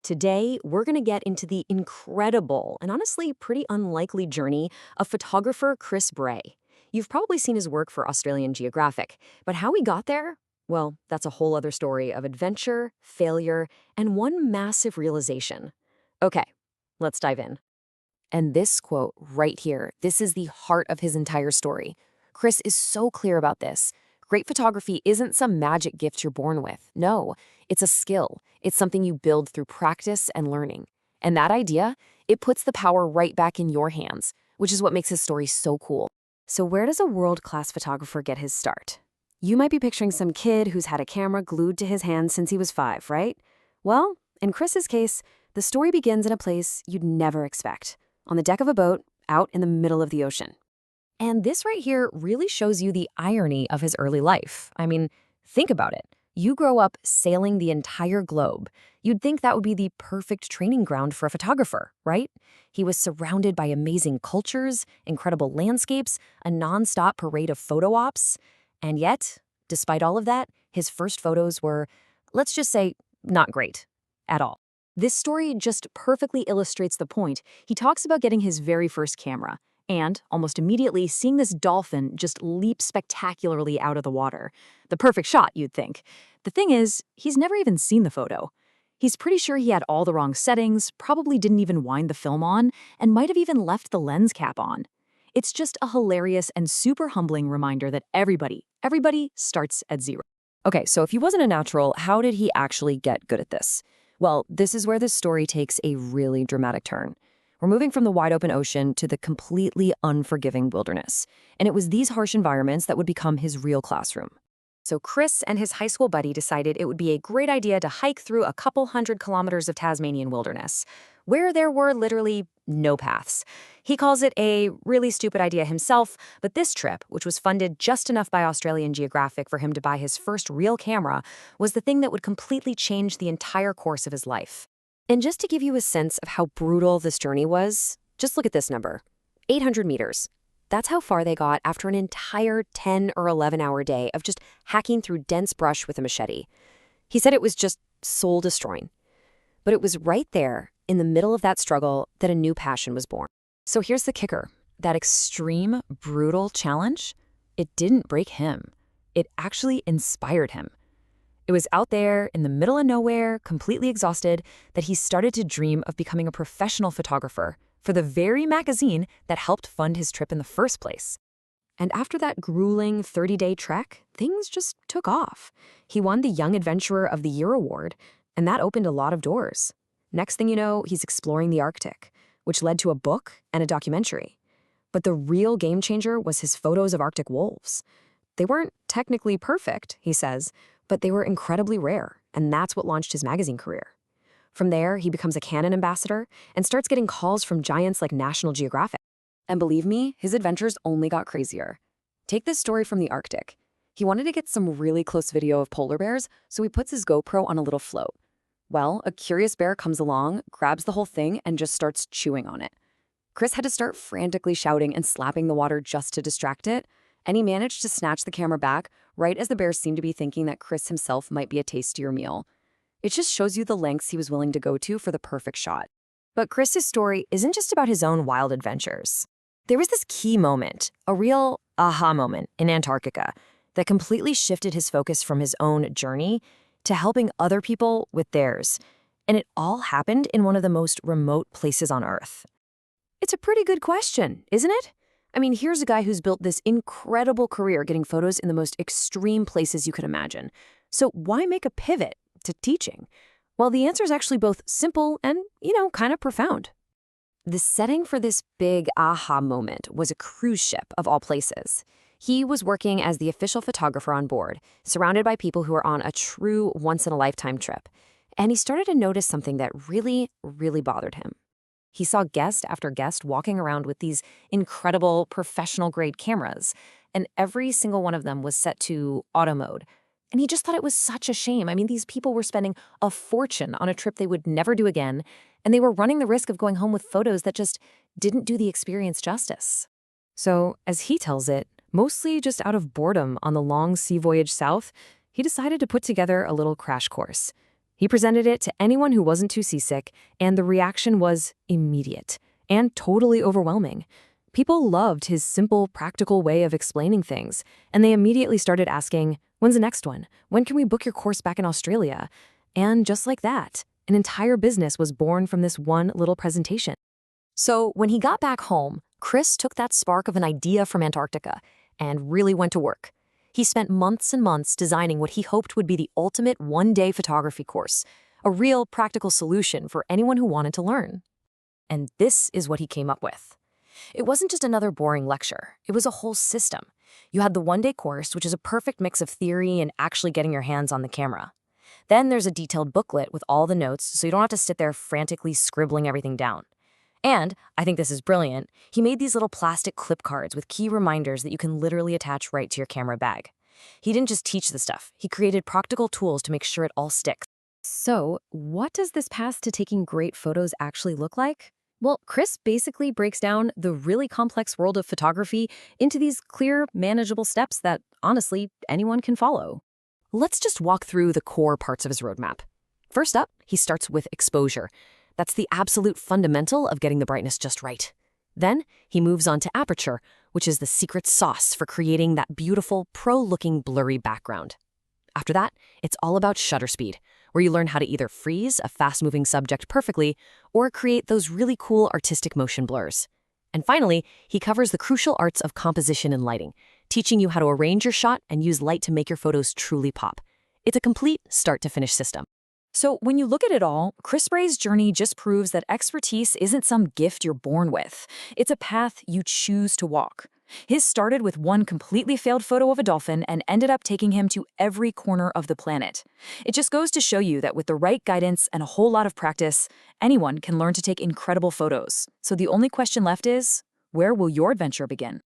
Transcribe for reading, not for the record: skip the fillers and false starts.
Today, we're going to get into the incredible and honestly pretty unlikely journey of photographer Chris Bray. You've probably seen his work for Australian Geographic, but how he got there? Well, that's a whole other story of adventure, failure, and one massive realization. Okay, let's dive in. And this quote right here, this is the heart of his entire story. Chris is so clear about this. Great photography isn't some magic gift you're born with. No, it's a skill. It's something you build through practice and learning. And that idea, it puts the power right back in your hands, which is what makes his story so cool. So where does a world-class photographer get his start? You might be picturing some kid who's had a camera glued to his hand since he was 5, right? Well, in Chris's case, the story begins in a place you'd never expect. On the deck of a boat, out in the middle of the ocean. And this right here really shows you the irony of his early life. I mean, think about it. You grow up sailing the entire globe. You'd think that would be the perfect training ground for a photographer, right? He was surrounded by amazing cultures, incredible landscapes, a nonstop parade of photo ops. And yet, despite all of that, his first photos were, let's just say, not great at all. This story just perfectly illustrates the point. He talks about getting his very first camera and, almost immediately, seeing this dolphin just leap spectacularly out of the water. The perfect shot, you'd think. The thing is, he's never even seen the photo. He's pretty sure he had all the wrong settings, probably didn't even wind the film on, and might have even left the lens cap on. It's just a hilarious and super humbling reminder that everybody starts at zero. Okay, so if he wasn't a natural, how did he actually get good at this? Well, this is where this story takes a really dramatic turn. We're moving from the wide-open ocean to the completely unforgiving wilderness. And it was these harsh environments that would become his real classroom. So Chris and his high school buddy decided it would be a great idea to hike through a couple 100 kilometers of Tasmanian wilderness, where there were literally no paths. He calls it a really stupid idea himself, but this trip, which was funded just enough by Australian Geographic for him to buy his first real camera, was the thing that would completely change the entire course of his life. And just to give you a sense of how brutal this journey was, just look at this number, 800 meters. That's how far they got after an entire 10 or 11-hour day of just hacking through dense brush with a machete. He said it was just soul-destroying. But it was right there, in the middle of that struggle, that a new passion was born. So here's the kicker. That extreme, brutal challenge, it didn't break him. It actually inspired him. It was out there, in the middle of nowhere, completely exhausted, that he started to dream of becoming a professional photographer for the very magazine that helped fund his trip in the first place. And after that grueling 30-day trek, things just took off. He won the Young Adventurer of the Year award, and that opened a lot of doors. Next thing you know, he's exploring the Arctic, which led to a book and a documentary. But the real game changer was his photos of Arctic wolves. They weren't technically perfect, he says, but they were incredibly rare, and that's what launched his magazine career. From there, he becomes a Canon ambassador and starts getting calls from giants like National Geographic. And believe me, his adventures only got crazier. Take this story from the Arctic. He wanted to get some really close video of polar bears, so he puts his GoPro on a little float. Well, a curious bear comes along, grabs the whole thing, and just starts chewing on it. Chris had to start frantically shouting and slapping the water just to distract it, and he managed to snatch the camera back right as the bear seemed to be thinking that Chris himself might be a tastier meal. It just shows you the lengths he was willing to go to for the perfect shot. But Chris's story isn't just about his own wild adventures. There was this key moment, a real aha moment in Antarctica, that completely shifted his focus from his own journey to helping other people with theirs. And it all happened in one of the most remote places on Earth. It's a pretty good question, isn't it? I mean, here's a guy who's built this incredible career getting photos in the most extreme places you could imagine. So why make a pivot to teaching? Well, the answer is actually both simple and, kind of profound. The setting for this big aha moment was a cruise ship of all places. He was working as the official photographer on board, surrounded by people who were on a true once-in-a-lifetime trip. And he started to notice something that really, really bothered him. He saw guest after guest walking around with these incredible professional-grade cameras, and every single one of them was set to auto mode. And he just thought it was such a shame. I mean, these people were spending a fortune on a trip they would never do again, and they were running the risk of going home with photos that just didn't do the experience justice. So, as he tells it, mostly just out of boredom on the long sea voyage south, he decided to put together a little crash course. He presented it to anyone who wasn't too seasick, and the reaction was immediate and totally overwhelming. People loved his simple, practical way of explaining things, and they immediately started asking, "When's the next one? When can we book your course back in Australia?" And just like that, an entire business was born from this one little presentation. So when he got back home, Chris took that spark of an idea from Antarctica and really went to work. He spent months and months designing what he hoped would be the ultimate one-day photography course, a real practical solution for anyone who wanted to learn. And this is what he came up with. It wasn't just another boring lecture. It was a whole system. You had the one-day course, which is a perfect mix of theory and actually getting your hands on the camera. Then there's a detailed booklet with all the notes, so you don't have to sit there frantically scribbling everything down. And, I think this is brilliant, he made these little plastic clip cards with key reminders that you can literally attach right to your camera bag. He didn't just teach the stuff, he created practical tools to make sure it all sticks. So, what does this path to taking great photos actually look like? Well, Chris basically breaks down the really complex world of photography into these clear, manageable steps that, honestly, anyone can follow. Let's just walk through the core parts of his roadmap. First up, he starts with exposure. That's the absolute fundamental of getting the brightness just right. Then, he moves on to aperture, which is the secret sauce for creating that beautiful, pro-looking blurry background. After that, it's all about shutter speed, where you learn how to either freeze a fast-moving subject perfectly or create those really cool artistic motion blurs. And finally, he covers the crucial arts of composition and lighting, teaching you how to arrange your shot and use light to make your photos truly pop. It's a complete start-to-finish system. So when you look at it all, Chris Bray's journey just proves that expertise isn't some gift you're born with. It's a path you choose to walk. His started with one completely failed photo of a dolphin and ended up taking him to every corner of the planet. It just goes to show you that with the right guidance and a whole lot of practice, anyone can learn to take incredible photos. So the only question left is, where will your adventure begin?